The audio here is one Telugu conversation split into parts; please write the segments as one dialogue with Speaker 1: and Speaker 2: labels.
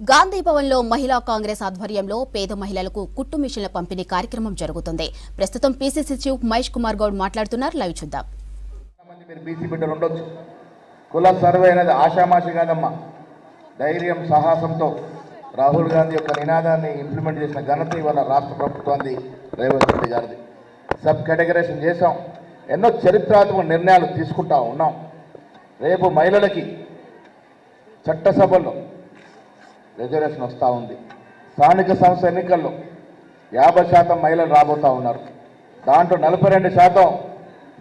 Speaker 1: గాంధీ భవన్లో మహిళా కాంగ్రెస్ ఆధ్వర్యంలో పేద మహిళలకు కుట్టు మిషన్ల పంపిణీ కార్యక్రమం జరుగుతుంది. ప్రస్తుతం పీసీసీ చీఫ్ మహేష్ కుమార్ గౌడ్ మాట్లాడుతున్నారు. లైవ్ చూద్దాం.
Speaker 2: కుల సర్వే అనేది ఆషామాషి కాదమ్మా. ధైర్యం సాహసంతో రాహుల్ గాంధీ యొక్క నినాదాన్ని ఇంప్లిమెంట్ చేసిన ఘనత ఇవాళ రాష్ట్ర ప్రభుత్వాన్ని రేవంత్ రెడ్డి గారిది. సబ్ కేటగరైజేషన్ చేశాం. ఎన్నో చరిత్రాత్మక నిర్ణయాలు తీసుకుంటా ఉన్నాం. రేపు మహిళలకి చట్టసభల్లో రిజర్వేషన్ వస్తూ ఉంది. స్థానిక సంస్థ ఎన్నికల్లో 50% మహిళలు రాబోతూ ఉన్నారు. దాంట్లో 42%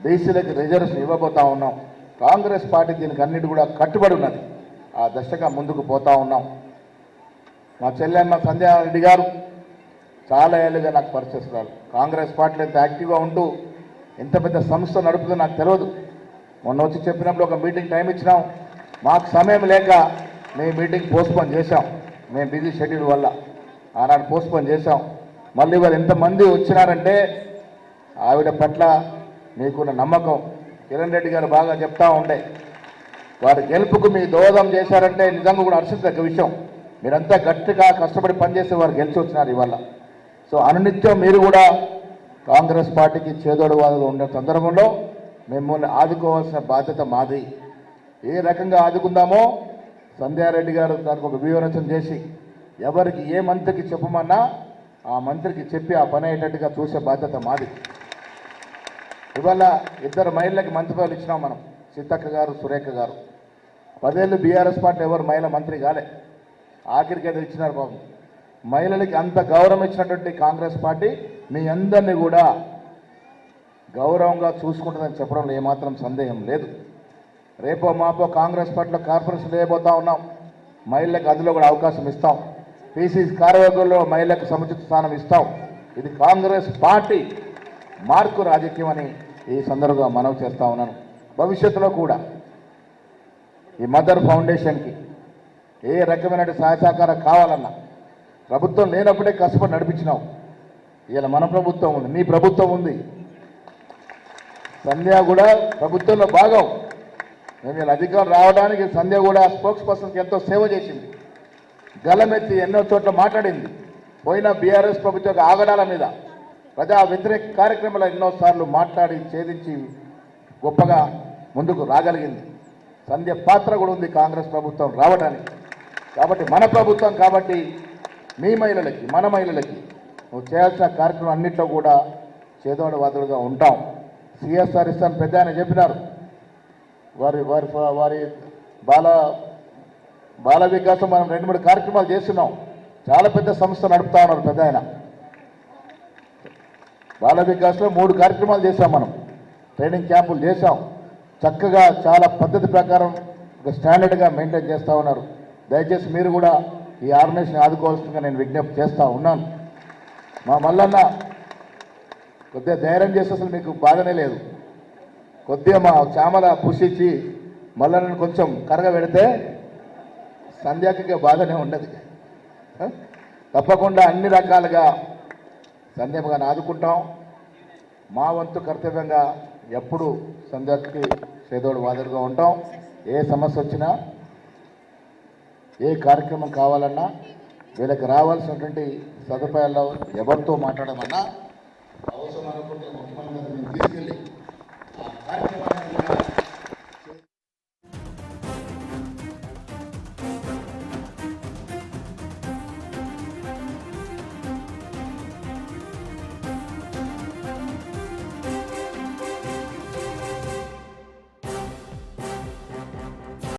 Speaker 2: బీసీలకి రిజర్వేషన్ ఇవ్వబోతూ ఉన్నాం. కాంగ్రెస్ పార్టీ దీనికి అన్నిటి కూడా కట్టుబడి ఉన్నది. ఆ దశగా ముందుకు పోతూ ఉన్నాం. మా చెల్లెమ్మ సంధ్యారెడ్డి గారు చాలా ఏళ్ళుగా నాకు పరిచయిస్తున్నారు. కాంగ్రెస్ పార్టీలో ఎంత యాక్టివ్గా ఉంటూ ఎంత పెద్ద సంస్థ నడుపుతుందో నాకు తెలియదు. మొన్న వచ్చి చెప్పినప్పుడు ఒక మీటింగ్ టైం ఇచ్చినాం. మాకు సమయం లేక మేము మీటింగ్ పోస్ట్పోన్ చేశాం. మేము బిజీ షెడ్యూల్ వల్ల ఆనాడు పోస్ట్పోన్ చేశాం. మళ్ళీ వాళ్ళు ఎంతమంది వచ్చినారంటే ఆవిడ పట్ల మీకున్న నమ్మకం. కిరణ్ రెడ్డి గారు బాగా చెప్తా ఉండే వారి గెలుపుకు మీ దోహదం చేశారంటే నిజంగా కూడా హర్షించదగ్గ విషయం. మీరంతా గట్టిగా కష్టపడి పనిచేసి వారు గెలిచి వచ్చినారు ఇవాళ. సో అనునిత్యం మీరు కూడా కాంగ్రెస్ పార్టీకి చేదోడువాదులు ఉండే సందర్భంలో మిమ్మల్ని ఆదుకోవాల్సిన బాధ్యత మాది. ఏ రకంగా ఆదుకుందామో సంధ్యారెడ్డి గారు దానికి ఒక వ్యూహరచన చేసి ఎవరికి ఏ మంత్రికి చెప్పమన్నా ఆ మంత్రికి చెప్పి ఆ పని అయ్యేటట్టుగా చూసే బాధ్యత మాది. ఇవాళ 2 మహిళలకి మంత్రి పదవులు ఇచ్చినాం మనం. సీతక్క గారు, సురేఖ గారు. 10 ఏళ్ళు బీఆర్ఎస్ పార్టీ ఎవరు మహిళ మంత్రి కాలే. ఆఖరికి అది ఇచ్చినారు బాబు. మహిళలకి అంత గౌరవం ఇచ్చినటువంటి కాంగ్రెస్ పార్టీ మీ అందరినీ కూడా గౌరవంగా చూసుకుంటుందని చెప్పడంలో ఏమాత్రం సందేహం లేదు. రేపో మాపో కాంగ్రెస్ పార్టీలో కార్పొరేషన్ వేయబోతా ఉన్నాం. మహిళలకు అందులో కూడా అవకాశం ఇస్తాం. పీసీసీ కార్యవర్గంలో మహిళలకు సముచిత స్థానం ఇస్తాం. ఇది కాంగ్రెస్ పార్టీ మార్కు రాజకీయం అని ఈ సందర్భంగా మనవి చేస్తూ ఉన్నాను. భవిష్యత్తులో కూడా ఈ మదర్ ఫౌండేషన్కి ఏ రకమైన సహాయ సహకారం కావాలన్నా ప్రభుత్వం లేనప్పుడే కష్టపడి నడిపించినావు. ఇలా మన ప్రభుత్వం ఉంది, నీ ప్రభుత్వం ఉంది. సంధ్య కూడా ప్రభుత్వంలో భాగం. మేము ఇలా అధికారం రావడానికి సంధ్య కూడా స్పోక్స్ పర్సన్కి ఎంతో సేవ చేసింది. గలమెత్తి ఎన్నో చోట్ల మాట్లాడింది. పోయిన బీఆర్ఎస్ ప్రభుత్వ ఆగడాల మీద ప్రజా వ్యతిరేక కార్యక్రమాలు ఎన్నోసార్లు మాట్లాడి ఛేదించి గొప్పగా ముందుకు రాగలిగింది. సంధ్య పాత్ర కూడా ఉంది కాంగ్రెస్ ప్రభుత్వం రావడానికి. కాబట్టి మన ప్రభుత్వం కాబట్టి మీ మహిళలకి, మన మహిళలకి నువ్వు చేయాల్సిన కార్యక్రమం అన్నింటిలో కూడా చేదోడవాదులుగా ఉంటాం. సిఎస్ఆర్ ఇస్తాను పెద్ద ఆయన చెప్పినారు. వారి వారి వారి బాల వికాసం మనం 2-3 కార్యక్రమాలు చేస్తున్నాం. చాలా పెద్ద సంస్థ నడుపుతా ఉన్నారు పెద్ద ఆయన. బాల వికాస్లో 3 కార్యక్రమాలు చేశాం మనం. ట్రైనింగ్ క్యాంపులు చేశాం. చక్కగా చాలా పద్ధతి ప్రకారం ఒక స్టాండర్డ్గా మెయింటైన్ చేస్తూ ఉన్నారు. దయచేసి మీరు కూడా ఈ ఆర్గనైజేషన్ ఆదుకోవాల్సిందిగా నేను విజ్ఞప్తి చేస్తూ ఉన్నాను. మా మల్లన్న కొద్దిగా ధైర్యం చేస్తే అసలు మీకు బాధనే లేదు. కొద్దిగా మా చామల పుషించి మల్లన్నను కొంచెం కరగబెడితే సంధ్యాకి బాధనే ఉండదు. తప్పకుండా అన్ని రకాలుగా సంధ్యగా ఆదుకుంటాం. మా వంతు కర్తవ్యంగా ఎప్పుడు సంధ్యకి చేదోడు వాదులుగా ఉంటాం. ఏ సమస్య వచ్చినా, ఏ కార్యక్రమం కావాలన్నా, వీళ్ళకి రావాల్సినటువంటి సదుపాయాల్లో ఎవరితో మాట్లాడమన్నా అవసరం అనుకుంటే